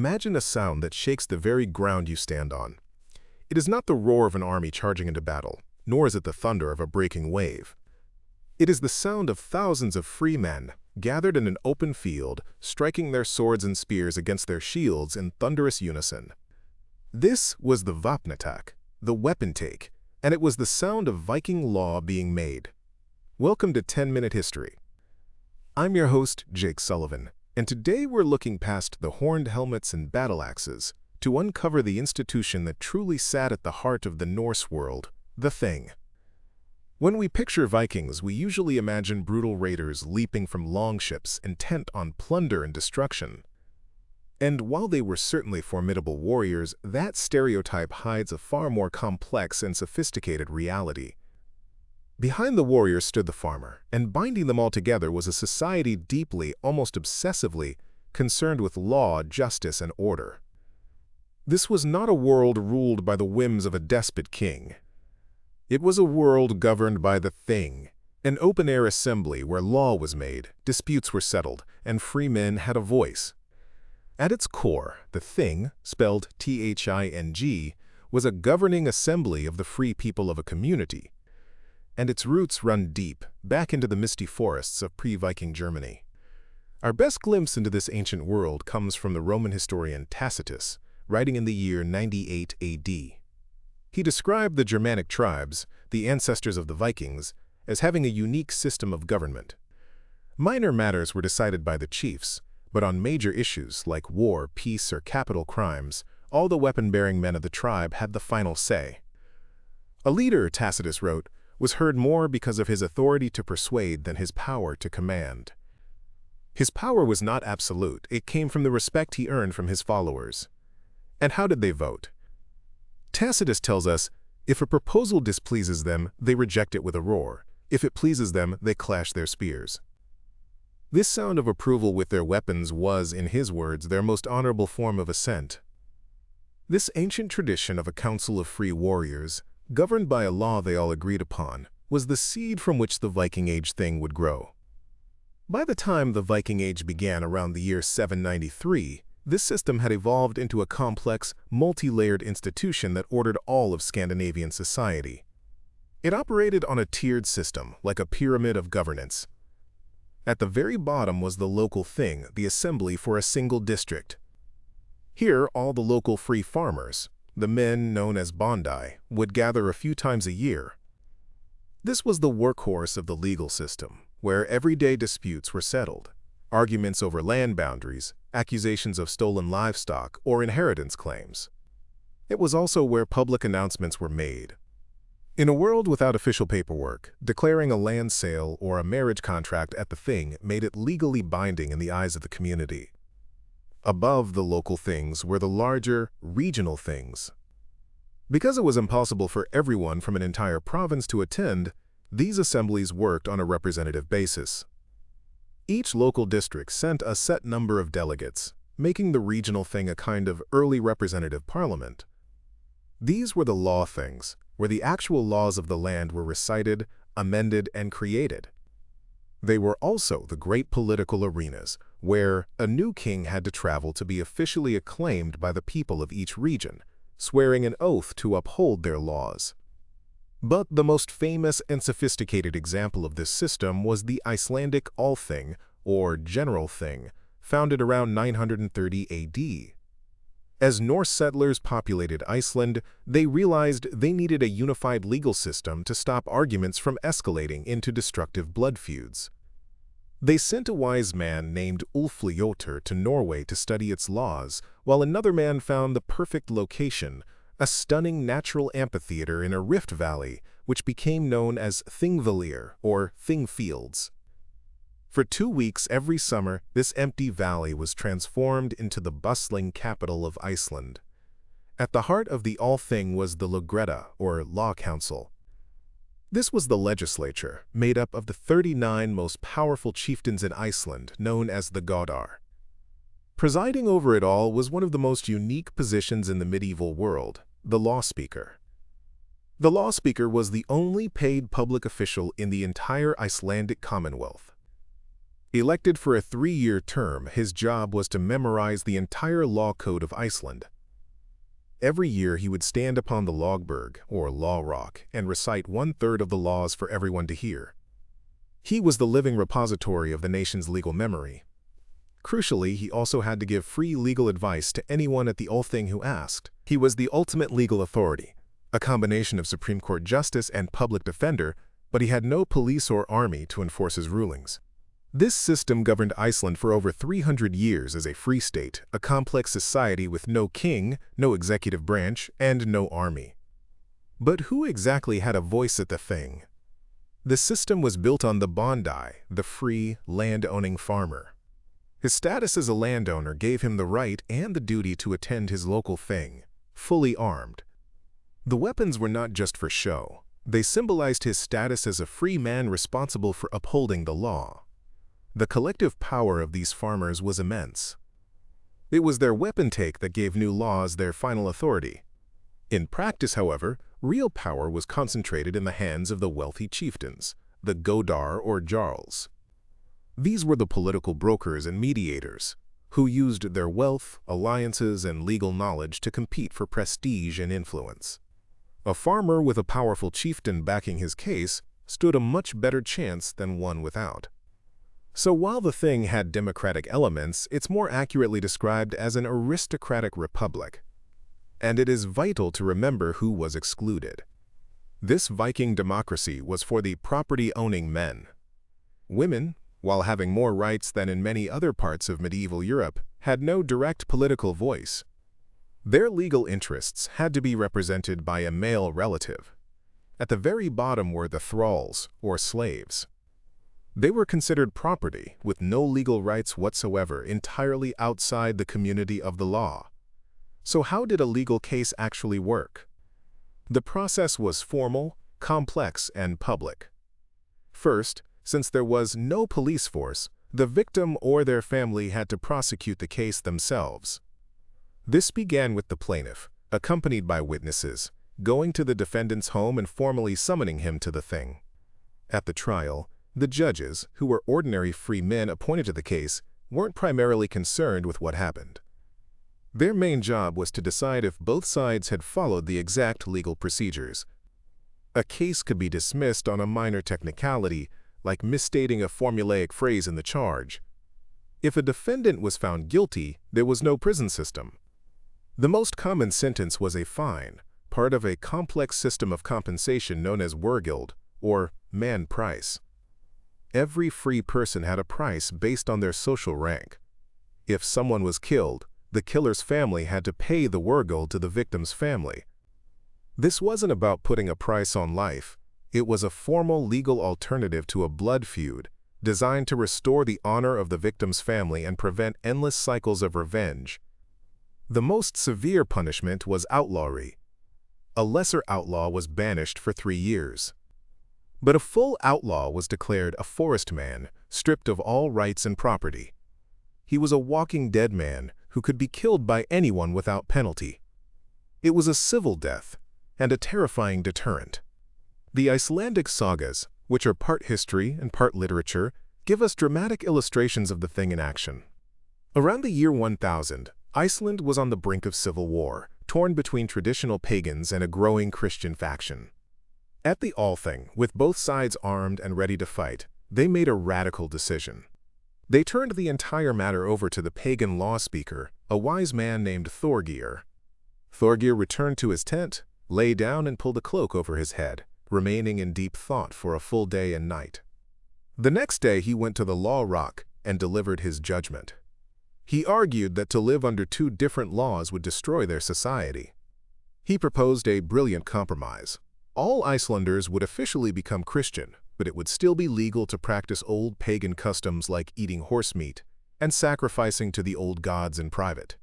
imagine a sound that shakes the very ground you stand on. It is not the roar of an army charging into battle, nor is it the thunder of a breaking wave. It is the sound of thousands of free men, gathered in an open field, striking their swords and spears against their shields in thunderous unison. This was the vapnatak, the weapon take, and it was the sound of Viking law being made. Welcome to 10-Minute History. I'm your host, Jake Sullivan, and today we're looking past the horned helmets and battle axes to uncover the institution that truly sat at the heart of the Norse world, the Thing. When we picture Vikings, we usually imagine brutal raiders leaping from longships intent on plunder and destruction. And while they were certainly formidable warriors, that stereotype hides a far more complex and sophisticated reality. Behind the warriors stood the farmer, and binding them all together was a society deeply, almost obsessively, concerned with law, justice, and order. This was not a world ruled by the whims of a despot king. It was a world governed by the Thing, an open-air assembly where law was made, disputes were settled, and free men had a voice. At its core, the Thing, spelled T-H-I-N-G, was a governing assembly of the free people of a community, and its roots run deep, back into the misty forests of pre-Viking Germany. Our best glimpse into this ancient world comes from the Roman historian Tacitus, writing in the year 98 A.D. He described the Germanic tribes, the ancestors of the Vikings, as having a unique system of government. Minor matters were decided by the chiefs, but on major issues like war, peace, or capital crimes, all the weapon-bearing men of the tribe had the final say. A leader, Tacitus wrote, was heard more because of his authority to persuade than his power to command. His power was not absolute, it came from the respect he earned from his followers. And how did they vote? Tacitus tells us, if a proposal displeases them, they reject it with a roar. If it pleases them, they clash their spears. This sound of approval with their weapons was, in his words, their most honorable form of assent. This ancient tradition of a council of free warriors, governed by a law they all agreed upon, was the seed from which the Viking Age thing would grow. By the time the Viking Age began around the year 793, this system had evolved into a complex, multi-layered institution that ordered all of Scandinavian society. It operated on a tiered system, like a pyramid of governance. At the very bottom was the local thing, the assembly for a single district. Here, all the local free farmers, the men known as bondi, would gather a few times a year. This was the workhorse of the legal system, where everyday disputes were settled. Arguments over land boundaries, accusations of stolen livestock, or inheritance claims. It was also where public announcements were made. In a world without official paperwork, declaring a land sale or a marriage contract at the Thing made it legally binding in the eyes of the community. Above the local things were the larger, regional things. Because it was impossible for everyone from an entire province to attend, these assemblies worked on a representative basis. Each local district sent a set number of delegates, making the regional thing a kind of early representative parliament. These were the law things, where the actual laws of the land were recited, amended, and created. They were also the great political arenas, where a new king had to travel to be officially acclaimed by the people of each region, swearing an oath to uphold their laws. But the most famous and sophisticated example of this system was the Icelandic Althing, or General Thing, founded around 930 A.D. As Norse settlers populated Iceland, they realized they needed a unified legal system to stop arguments from escalating into destructive blood feuds. They sent a wise man named Ulfljótur to Norway to study its laws, while another man found the perfect location, a stunning natural amphitheater in a rift valley, which became known as Thingvellir, or Thing Fields. For 2 weeks every summer, this empty valley was transformed into the bustling capital of Iceland. At the heart of the Althing was the Lögrétta, or Law Council. This was the legislature, made up of the 39 most powerful chieftains in Iceland, known as the Godar. Presiding over it all was one of the most unique positions in the medieval world, the law speaker. The law speaker was the only paid public official in the entire Icelandic Commonwealth. Elected for a 3-year term, his job was to memorize the entire law code of Iceland. Every year he would stand upon the logberg, or law rock, and recite 1/3 of the laws for everyone to hear. He was the living repository of the nation's legal memory. Crucially, he also had to give free legal advice to anyone at the Althing who asked. He was the ultimate legal authority, a combination of Supreme Court justice and public defender, but he had no police or army to enforce his rulings. This system governed Iceland for over 300 years as a free state, a complex society with no king, no executive branch, and no army. But who exactly had a voice at the thing? The system was built on the bondi, the free, land-owning farmer. His status as a landowner gave him the right and the duty to attend his local thing, fully armed. The weapons were not just for show. They symbolized his status as a free man responsible for upholding the law. The collective power of these farmers was immense. It was their wapentake that gave new laws their final authority. In practice, however, real power was concentrated in the hands of the wealthy chieftains, the godar or jarls. These were the political brokers and mediators, who used their wealth, alliances, and legal knowledge to compete for prestige and influence. A farmer with a powerful chieftain backing his case stood a much better chance than one without. So while the thing had democratic elements, it's more accurately described as an aristocratic republic. And it is vital to remember who was excluded. This Viking democracy was for the property-owning men. Women, while having more rights than in many other parts of medieval Europe, had no direct political voice. Their legal interests had to be represented by a male relative. At the very bottom were the thralls, or slaves. They were considered property, with no legal rights whatsoever, entirely outside the community of the law. So how did a legal case actually work? The process was formal, complex, and public. First, since there was no police force, the victim or their family had to prosecute the case themselves. This began with the plaintiff, accompanied by witnesses, going to the defendant's home and formally summoning him to the thing. At the trial, the judges, who were ordinary free men appointed to the case, weren't primarily concerned with what happened. Their main job was to decide if both sides had followed the exact legal procedures. A case could be dismissed on a minor technicality, like misstating a formulaic phrase in the charge. If a defendant was found guilty, there was no prison system. The most common sentence was a fine, part of a complex system of compensation known as wergild, or man price. Every free person had a price based on their social rank. If someone was killed, the killer's family had to pay the wergild to the victim's family. This wasn't about putting a price on life. It was a formal legal alternative to a blood feud, designed to restore the honor of the victim's family and prevent endless cycles of revenge. The most severe punishment was outlawry. A lesser outlaw was banished for 3 years. But a full outlaw was declared a forest man, stripped of all rights and property. He was a walking dead man who could be killed by anyone without penalty. It was a civil death and a terrifying deterrent. The Icelandic sagas, which are part history and part literature, give us dramatic illustrations of the thing in action. Around the year 1000, Iceland was on the brink of civil war, torn between traditional pagans and a growing Christian faction. At the Althing, with both sides armed and ready to fight, they made a radical decision. They turned the entire matter over to the pagan law speaker, a wise man named Thorgir. Thorgir returned to his tent, lay down and pulled a cloak over his head, remaining in deep thought for a full day and night. The next day he went to the law rock and delivered his judgment. He argued that to live under 2 different laws would destroy their society. He proposed a brilliant compromise. All Icelanders would officially become Christian, but it would still be legal to practice old pagan customs like eating horse meat and sacrificing to the old gods in private.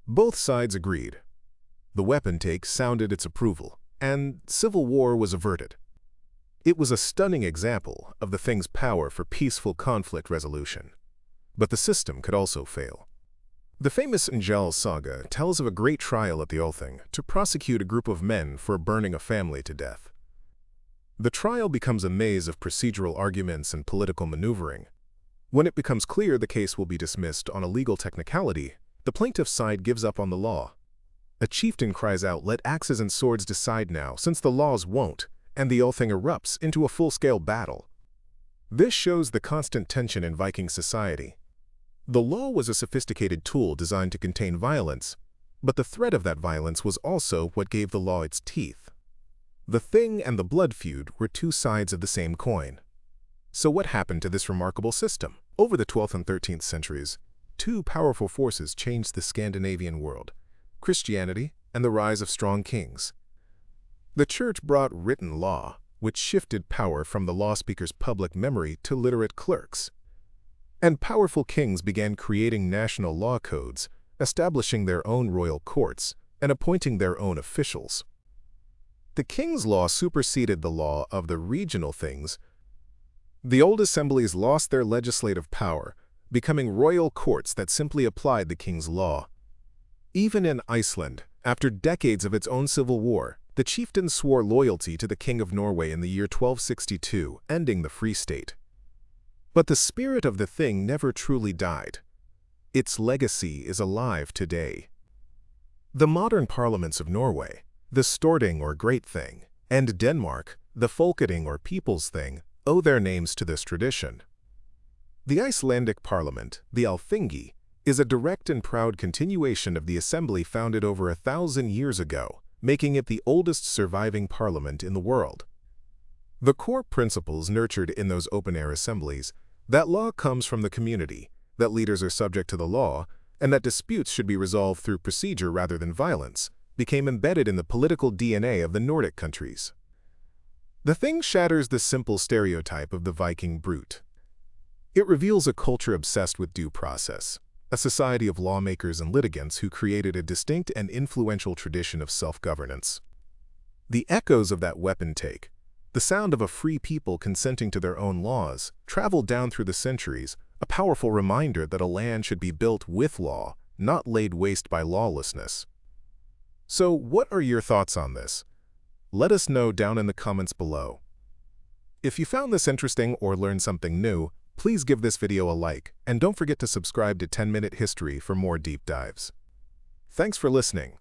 Both sides agreed. The wapentake sounded its approval, and civil war was averted. It was a stunning example of the thing's power for peaceful conflict resolution. But the system could also fail. The famous Njal saga tells of a great trial at the Althing to prosecute a group of men for burning a family to death. The trial becomes a maze of procedural arguments and political maneuvering. When it becomes clear the case will be dismissed on a legal technicality, the plaintiff's side gives up on the law. A chieftain cries out, "Let axes and swords decide now, since the laws won't," and the Althing erupts into a full-scale battle. This shows the constant tension in Viking society. The law was a sophisticated tool designed to contain violence, but the threat of that violence was also what gave the law its teeth. The Thing and the blood feud were two sides of the same coin. So what happened to this remarkable system? Over the 12th and 13th centuries, two powerful forces changed the Scandinavian world: Christianity and the rise of strong kings. The Church brought written law, which shifted power from the law speaker's public memory to literate clerks. And powerful kings began creating national law codes, establishing their own royal courts, and appointing their own officials. The king's law superseded the law of the regional things. The old assemblies lost their legislative power, becoming royal courts that simply applied the king's law. Even in Iceland, after decades of its own civil war, the chieftains swore loyalty to the King of Norway in the year 1262, ending the Free State. But the spirit of the Thing never truly died. Its legacy is alive today. The modern parliaments of Norway, the Storting or Great Thing, and Denmark, the Folketing or People's Thing, owe their names to this tradition. The Icelandic parliament, the Althing, is a direct and proud continuation of the assembly founded over 1,000 years ago, making it the oldest surviving parliament in the world. The core principles nurtured in those open-air assemblies, that law comes from the community, that leaders are subject to the law, and that disputes should be resolved through procedure rather than violence, became embedded in the political DNA of the Nordic countries. The Thing shatters the simple stereotype of the Viking brute. It reveals a culture obsessed with due process, a society of lawmakers and litigants who created a distinct and influential tradition of self-governance. The echoes of that wapnatak, the sound of a free people consenting to their own laws, traveled down through the centuries, a powerful reminder that a land should be built with law, not laid waste by lawlessness. So, what are your thoughts on this? Let us know down in the comments below. If you found this interesting or learned something new, please give this video a like, and don't forget to subscribe to 10-Minute History for more deep dives. Thanks for listening.